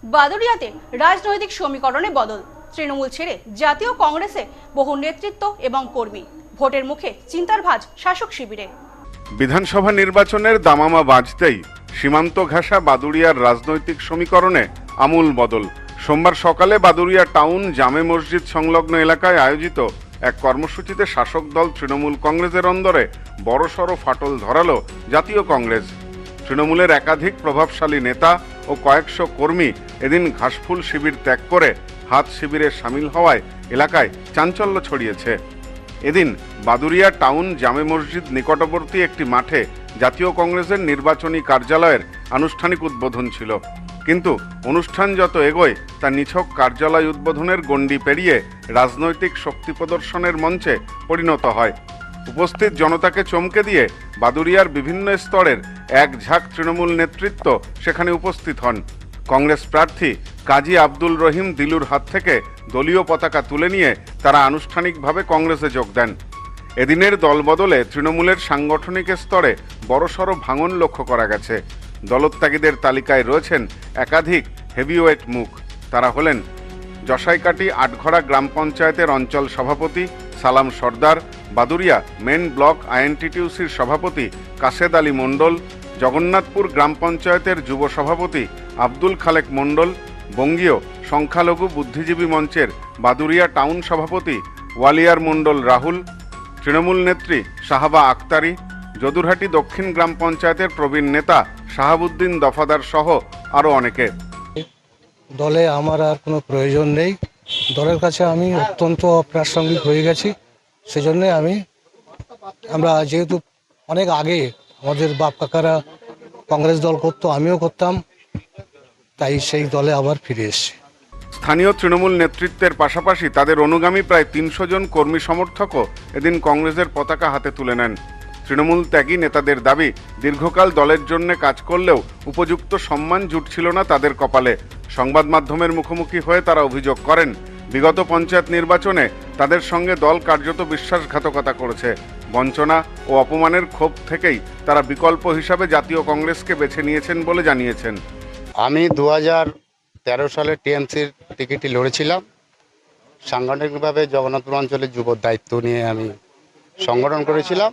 বাদুড়িয়াতে রাজনৈতিক সমীকরণে বদল, তৃণমূল ছেড়ে জাতীয় কংগ্রেসে বহু নেতৃত্ব এবং কর্মী, ভোটের মুখে চিন্তার ভাঁজ শাসক শিবিরে। বিধানসভা নির্বাচনের দামামা বাজতেই সীমান্ত ঘেঁষা বাদুড়িয়ার রাজনৈতিক সমীকরণে আমূল বদল। সোমবার সকালে বাদুড়িয়া টাউন জামে মসজিদ সংলগ্ন এলাকায় আয়োজিত এক কর্মসূচিতে শাসক দল তৃণমূল কংগ্রেসের অন্দরে বড়সড় ফাটল ধরালো জাতীয় কংগ্রেস। তৃণমূলের একাধিক প্রভাবশালী নেতা ও কয়েকশো কর্মী এদিন ঘাসফুল শিবির ত্যাগ করে হাত শিবিরে সামিল হওয়ায় এলাকায় চাঞ্চল্য ছড়িয়েছে। এদিন বাদুড়িয়া টাউন জামে মসজিদ নিকটবর্তী একটি মাঠে জাতীয় কংগ্রেসের নির্বাচনী কার্যালয়ের আনুষ্ঠানিক উদ্বোধন ছিল, কিন্তু অনুষ্ঠান যত এগোয় তা নিছক কার্যালয় উদ্বোধনের গণ্ডি পেরিয়ে রাজনৈতিক শক্তি প্রদর্শনের মঞ্চে পরিণত হয়। উপস্থিত জনতাকে চমকে দিয়ে বাদুড়িয়ার বিভিন্ন স্তরের এক ঝাঁক তৃণমূল নেতৃত্ব সেখানে উপস্থিত হন। কংগ্রেস প্রার্থী কাজী আব্দুল রহিম দিলুর হাত থেকে দলীয় পতাকা তুলে নিয়ে তারা আনুষ্ঠানিকভাবে কংগ্রেসে যোগ দেন। এদিনের দলবদলে তৃণমূলের সাংগঠনিক স্তরে বড়সড় ভাঙন লক্ষ্য করা গেছে। দলত্যাগীদের তালিকায় রয়েছেন একাধিক হেভিওয়েট মুখ। তারা হলেন জসাইকাটি আটঘরা গ্রাম পঞ্চায়েতের অঞ্চল সভাপতি সালাম সর্দার, বাদুড়িয়া মেন ব্লক আইএনটিটিউসির সভাপতি কাশেদ আলী মণ্ডল, জগন্নাথপুর গ্রাম পঞ্চায়েতের যুব সভাপতি আব্দুল খালেক মণ্ডল, বঙ্গীয় সংখ্যালঘু বুদ্ধিজীবী মঞ্চের বাদুড়িয়া টাউন সভাপতি ওয়ালিয়ার মণ্ডল রাহুল, তৃণমূল নেত্রী সাহাবা আক্তারি, যদুরহাটি দক্ষিণ গ্রাম পঞ্চায়েতের প্রবীণ নেতা শাহাবুদ্দিন দফাদার সহ আরও অনেকে। দলে আমার আর কোনো প্রয়োজন নেই। দলের কাছে আমি অত্যন্ত অপ্রাসঙ্গিক হয়ে গেছি। সেজন্য আমরা যেহেতু অনেক আগে আমাদের বাপ কাকারা কংগ্রেস দল করতো, আমিও করতাম, তাই সেই দলে আবার ফিরে এসেছি। স্থানীয় তৃণমূল নেতৃত্বের পাশাপাশি তাদের অনুগামী প্রায় ৩০০ জন কর্মী সমর্থকও এদিন কংগ্রেসের পতাকা হাতে তুলে নেন। তৃণমূল ত্যাগী নেতাদের দাবি, দীর্ঘকাল দলের জন্য কাজ করলেও উপযুক্ত সম্মান জুটছিল না তাদের কপালে। সংবাদ মাধ্যমের মুখোমুখি হয়ে তারা অভিযোগ করেন, বিগত পঞ্চায়েত নির্বাচনে তাদের সঙ্গে দল কার্যত বিশ্বাসঘাতকতা করেছে। বঞ্চনা ও অপমানের ক্ষোভ থেকেই তারা বিকল্প হিসাবে জাতীয় কংগ্রেসকে বেছে নিয়েছেন বলে জানিয়েছেন। আমি 2013 সালে টিএমসির টিকিটে লড়েছিলাম। সাংগঠনিকভাবে জগন্নাথপুর অঞ্চলের যুব দায়িত্ব নিয়ে আমি সংগঠন করেছিলাম।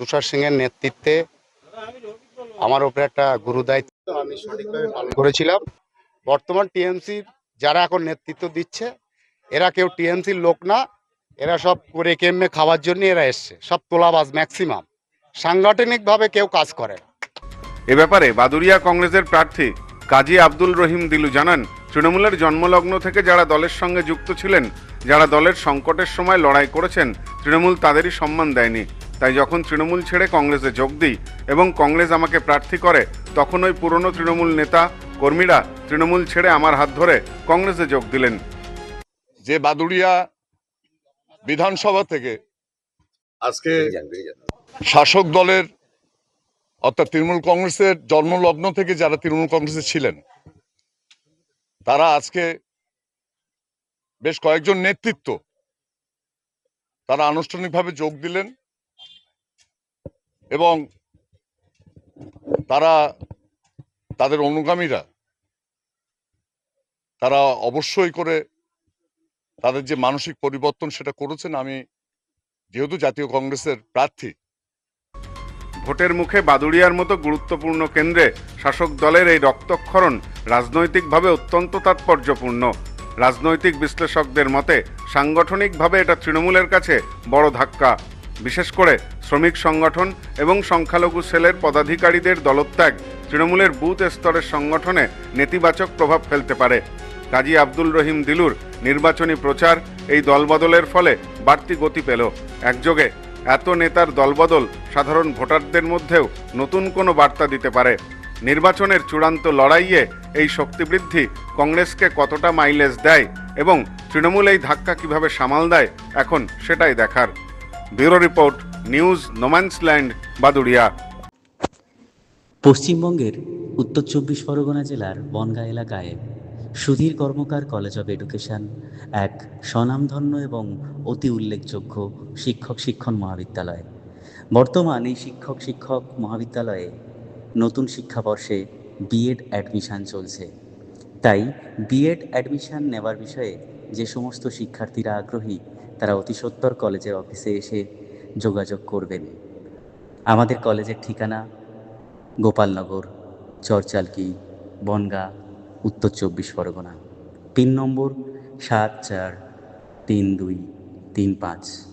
তুষার সিংয়ের নেতৃত্বে আমার উপরে একটা গুরু দায়িত্ব আমি সঠিকভাবে পালন করেছিলাম। বর্তমান টিএমসির যারা এখন নেতৃত্ব দিচ্ছে, এরা কেউ টিএমসির লোক না, এরা সব করে কেমনে খাওয়ার জন্য এরা এসছে, সব তোলাবাজ, ম্যাক্সিমাম সাংগঠনিকভাবে কেউ কাজ করে না। এ ব্যাপারে বাদুড়িয়া কংগ্রেসের প্রার্থী কাজী আব্দুল রহিম দিলু জানান, তৃণমূলের জন্মলগ্ন থেকে যারা দলের সঙ্গে যুক্ত ছিলেন, যারা দলের সংকটের সময় লড়াই করেছেন, তৃণমূল তাদেরই সম্মান দেয়নি। তাই যখন তৃণমূল ছেড়ে কংগ্রেসে যোগ দিই এবং কংগ্রেস আমাকে প্রার্থী করে, তখন ওই পুরনো তৃণমূল নেতা কর্মীরা তৃণমূল ছেড়ে আমার হাত ধরে কংগ্রেসে যোগ দিলেন। যে বাদুড়িয়া বিধানসভা থেকে আজকে শাসক দলের অর্থাৎ তৃণমূল কংগ্রেসের জন্মলগ্ন থেকে যারা তৃণমূল কংগ্রেসে ছিলেন, তারা আজকে বেশ কয়েকজন নেতৃত্ব তারা আনুষ্ঠানিকভাবে যোগ দিলেন এবং তাদের অনুগামীরা তারা অবশ্যই করে তাদের যে মানসিক পরিবর্তন সেটা করেছেন। আমি যেহেতু জাতীয় কংগ্রেসের প্রার্থী, ভোটের মুখে বাদুড়িয়ার মতো গুরুত্বপূর্ণ কেন্দ্রে শাসক দলের এই রক্তক্ষরণ রাজনৈতিকভাবে অত্যন্ত তাৎপর্যপূর্ণ। রাজনৈতিক বিশ্লেষকদের মতে সাংগঠনিকভাবে এটা তৃণমূলের কাছে বড় ধাক্কা। বিশেষ করে শ্রমিক সংগঠন এবং সংখ্যালঘু সেলের পদাধিকারীদের দলত্যাগ তৃণমূলের বুথ স্তরের সংগঠনে নেতিবাচক প্রভাব ফেলতে পারে। কাজী আব্দুল রহিম দিলুর নির্বাচনী প্রচার এই দলবদলের ফলে বাড়তি গতি পেল। একযোগে এত নেতার দলবদল সাধারণ ভোটারদের মধ্যেও নতুন কোনো বার্তা দিতে পারে। নির্বাচনের চূড়ান্ত লড়াইয়ে এই শক্তিবৃদ্ধি কংগ্রেসকে কতটা মাইলেজ দেয় এবং তৃণমূল এই ধাক্কা কিভাবে সামাল দেয়, এখন সেটাই দেখার। Bureau report, news no man's land, Baduria. পশ্চিমবঙ্গের উত্তর 24 পরগনা জেলার বনগাঁ এলাকায় সুধীর কর্মকার কলেজ অব এডুকেশন এক স্বনামধন্য এবং অতি উল্লেখযোগ্য শিক্ষণ মহাবিদ্যালয়। বর্তমান এই শিক্ষক মহাবিদ্যালয়ে নতুন শিক্ষাবর্ষে বিএড অ্যাডমিশন চলছে। তাই বিএড অ্যাডমিশন নেওয়ার বিষয়ে যে সমস্ত শিক্ষার্থীরা আগ্রহী তারা অতি সত্বর কলেজের অফিসে এসে যোগাযোগ করবেন। আমাদের কলেজের ঠিকানা গোপালনগর, চরচালকি, বনগাঁ, উত্তর 24 পরগনা। পিন নম্বর 743235।